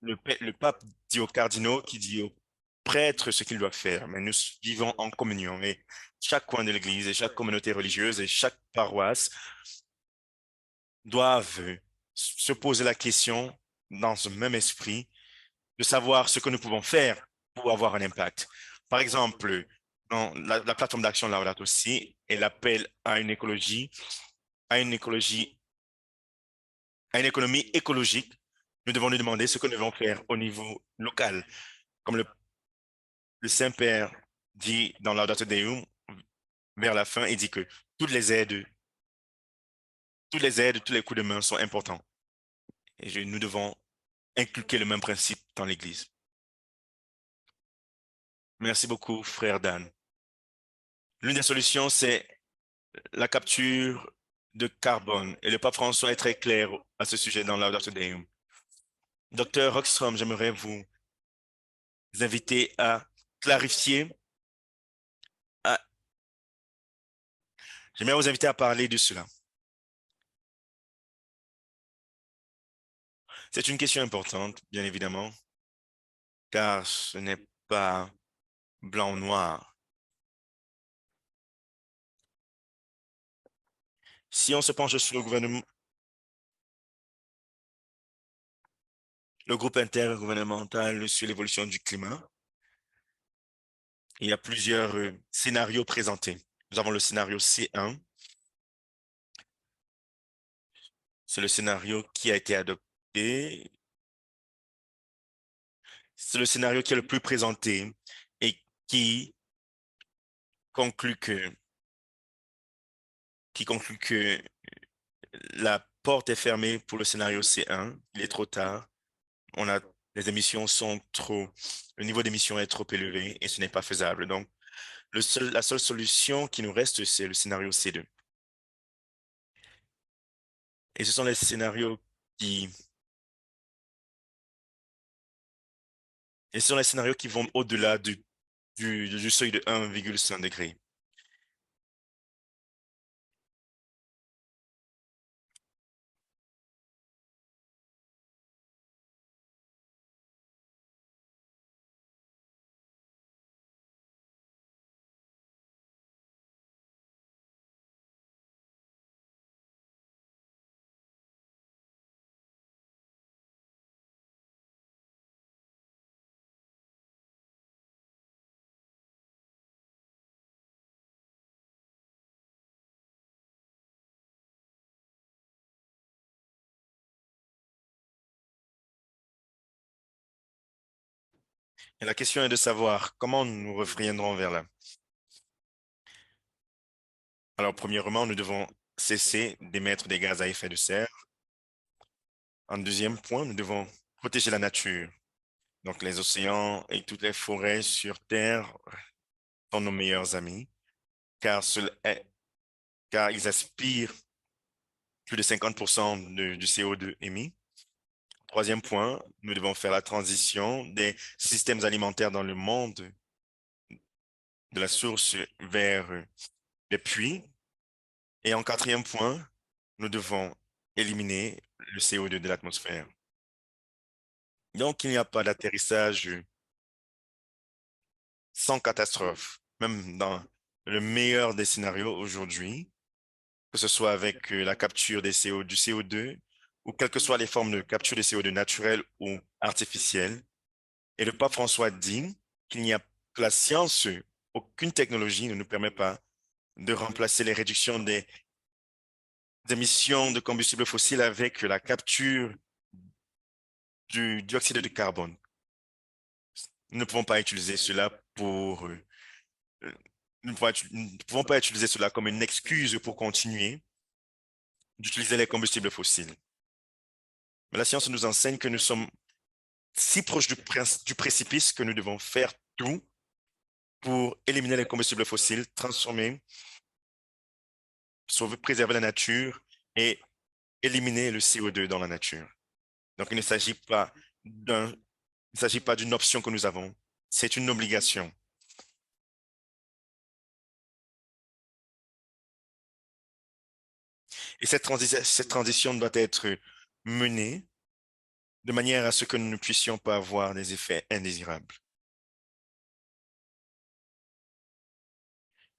le pape dit aux cardinaux, qui dit aux prêtres ce qu'ils doivent faire. Mais nous vivons en communion. Et chaque coin de l'Église et chaque communauté religieuse et chaque paroisse doivent se poser la question dans ce même esprit de savoir ce que nous pouvons faire pour avoir un impact. Par exemple, dans la plateforme d'action Laudato aussi, elle appelle à une écologie, à une économie écologique. Nous devons nous demander ce que nous devons faire au niveau local. Comme le Saint-Père dit dans Laudato Deum, vers la fin, il dit que tous les coups de main sont importants. Et nous devons inculquer le même principe dans l'Église. Merci beaucoup, frère Dan. L'une des solutions, c'est la capture de carbone. Et le pape François est très clair à ce sujet dans Laudato Deum. Docteur Rockstrom, j'aimerais vous inviter à clarifier, à- j'aimerais vous inviter à parler de cela. C'est une question importante, bien évidemment, car ce n'est pas blanc ou noir. Si on se penche sur le gouvernement, le groupe intergouvernemental sur l'évolution du climat, il y a plusieurs scénarios présentés. Nous avons le scénario C1, c'est le scénario qui a été adopté. C'est le scénario qui est le plus présenté et qui conclut que, qui conclut que la porte est fermée pour le scénario C1. Il est trop tard. Les émissions sont le niveau d'émission est trop élevé et ce n'est pas faisable. Donc, la seule solution qui nous reste, c'est le scénario C2. Et ce sont les scénarios qui, et ce sont les scénarios qui vont au-delà du seuil de 1,5 degré. Et la question est de savoir comment nous reviendrons vers là. Alors, premièrement, nous devons cesser d'émettre des gaz à effet de serre. En deuxième point, nous devons protéger la nature. Donc, les océans et toutes les forêts sur Terre sont nos meilleurs amis, car car ils aspirent plus de 50% du CO2 émis. Troisième point, nous devons faire la transition des systèmes alimentaires dans le monde, de la source vers les puits. Et en quatrième point, nous devons éliminer le CO2 de l'atmosphère. Donc, il n'y a pas d'atterrissage sans catastrophe, même dans le meilleur des scénarios aujourd'hui, que ce soit avec la capture du CO2 ou quelles que soient les formes de capture de CO2 naturelles ou artificielles. Et le pape François dit qu'il n'y a que la science, aucune technologie ne nous permet pas de remplacer les réductions des émissions de combustibles fossiles avec la capture du dioxyde de carbone. Nous ne pouvons pas utiliser cela pour nous ne pouvons pas utiliser cela comme une excuse pour continuer d'utiliser les combustibles fossiles. Mais la science nous enseigne que nous sommes si proches du précipice que nous devons faire tout pour éliminer les combustibles fossiles, transformer, sauver, préserver la nature et éliminer le CO2 dans la nature. Donc, il ne s'agit pas d'une option que nous avons, c'est une obligation. Et cette transition doit être menée de manière à ce que nous ne puissions pas avoir des effets indésirables.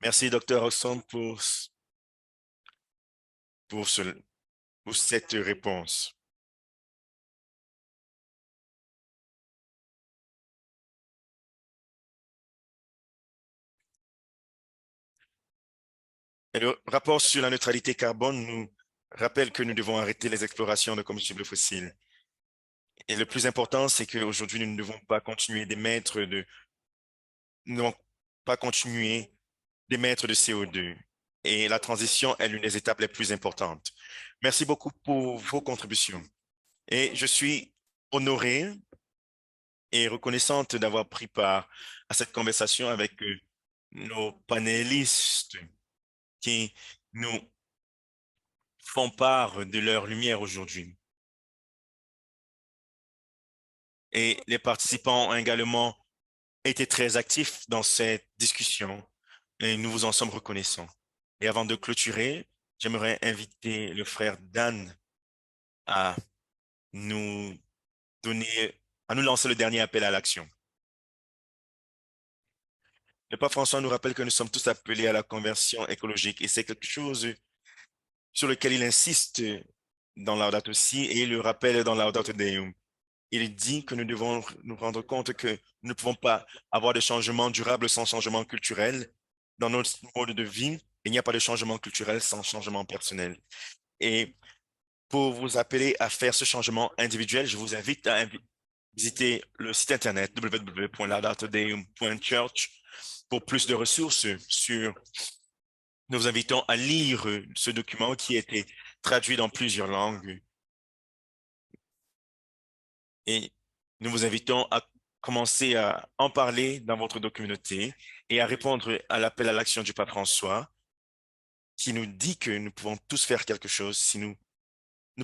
Merci, Dr. Oxon, pour, ce, pour cette réponse. Et le rapport sur la neutralité carbone nous rappelle que nous devons arrêter les explorations de combustibles fossiles. Et le plus important, c'est qu'aujourd'hui, nous ne devons pas continuer nous ne devons pas continuer d'émettre de CO2. Et la transition est l'une des étapes les plus importantes. Merci beaucoup pour vos contributions. Et je suis honoré et reconnaissante d'avoir pris part à cette conversation avec nos panélistes qui nous font part de leur lumière aujourd'hui. Et les participants ont également été très actifs dans cette discussion et nous vous en sommes reconnaissants. Et avant de clôturer, j'aimerais inviter le frère Dan à nous donner, à nous lancer le dernier appel à l'action. Le pape François nous rappelle que nous sommes tous appelés à la conversion écologique et c'est quelque chose sur lequel il insiste dans Laudato Si et il le rappelle dans Laudato Deum. Il dit que nous devons nous rendre compte que nous ne pouvons pas avoir de changement durable sans changement culturel dans notre mode de vie. Il n'y a pas de changement culturel sans changement personnel. Et pour vous appeler à faire ce changement individuel, je vous invite à visiter le site internet www.laudatodeum.church pour plus de ressources sur. Nous vous invitons à lire ce document qui a été traduit dans plusieurs langues et nous vous invitons à commencer à en parler dans votre communauté et à répondre à l'appel à l'action du pape François qui nous dit que nous pouvons tous faire quelque chose si nous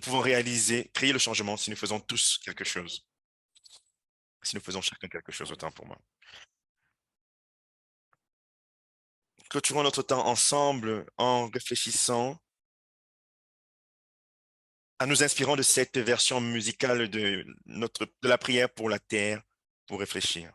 pouvons créer le changement si nous faisons tous quelque chose, si nous faisons chacun quelque chose, autant pour moi. Clôturons notre temps ensemble en réfléchissant, en nous inspirant de cette version musicale de la prière pour la terre pour réfléchir.